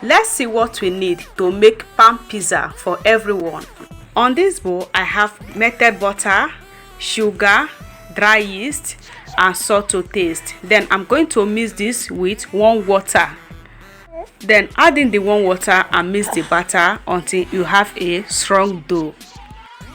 Let's see what we need to make pan pizza for everyone. On this bowl, I have melted butter, sugar, dry yeast, and salt to taste. Then I'm going to mix this with warm water. Then add in the warm water and mix the batter until you have a strong dough.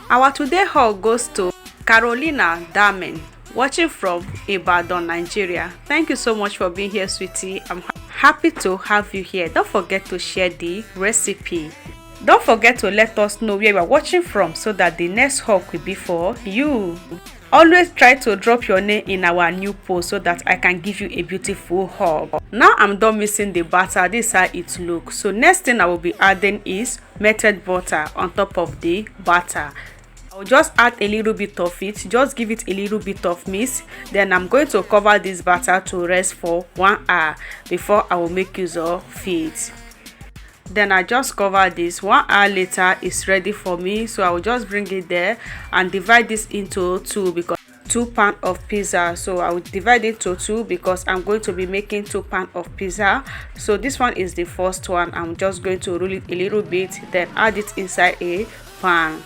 Our today haul goes to Carolina Damen, watching from Ibadan, Nigeria. Thank you so much for being here, sweetie. I'm happy to have you here. Don't forget to share the recipe. Don't forget to let us know where you are watching from so that the next haul will be for you. Always try to drop your name in our new post so that I can give you a beautiful haul. Now I'm done mixing the batter. This is how it looks. So next thing I will be adding is melted butter on top of the batter. I'll just add a little bit of it, just give it a little bit of mix. Then I'm going to cover this batter to rest for 1 hour before I will make use of it. Then I just cover this. 1 hour later it's ready for me, so I will just bring it there and divide this into two because 2 pan of pizza. So I will divide it to 2 because I'm going to be making 2 pan of pizza. So this one is the first one. I'm just going to roll it a little bit, then add it inside a pan.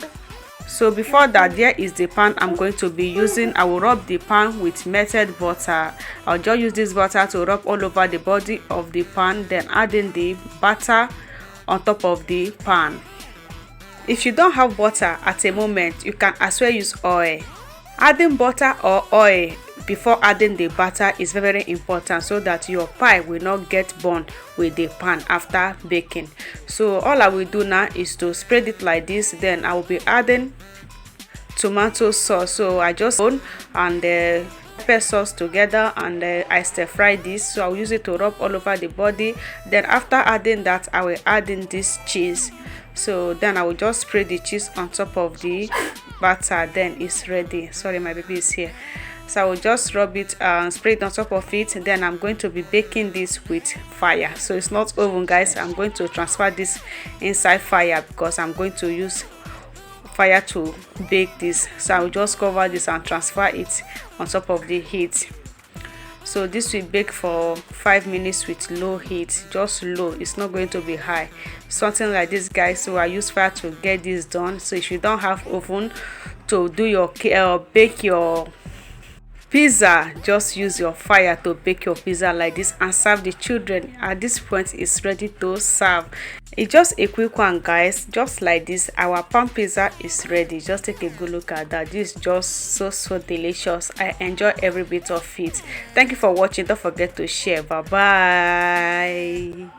So before that, there is the pan I'm going to be using. I will rub the pan with melted butter. I'll just use this butter to rub all over the body of the pan, then add in the butter on top of the pan. If you don't have butter at a moment, you can as well use oil. Adding butter or oil before adding the butter is very important so that your pie will not get burned with the pan after baking. So all I will do now is to spread it like this. Then I will be adding tomato sauce. So I just and pepper sauce together, and I stir fry this. So I'll use it to rub all over the body. Then after adding that, I will add in this cheese. So then I will just spread the cheese on top of the batter. Then it's ready. Sorry, my baby is here. So I will just rub it and spray it on top of it. Then I'm going to be baking this with fire. So it's not oven, guys. I'm going to transfer this inside fire because I'm going to use fire to bake this. So I will just cover this and transfer it on top of the heat. So this will bake for 5 minutes with low heat, just low. It's not going to be high, something like this, guys. So I use fire to get this done. So if you don't have oven to do your bake your pizza, just use your fire to bake your pizza like this and serve the children. At this point it's ready to serve. It's just a quick one, guys. Just like this, our pan pizza is ready. Just take a good look at that. This is just so delicious. I enjoy every bit of it. Thank you for watching. Don't forget to share. Bye bye.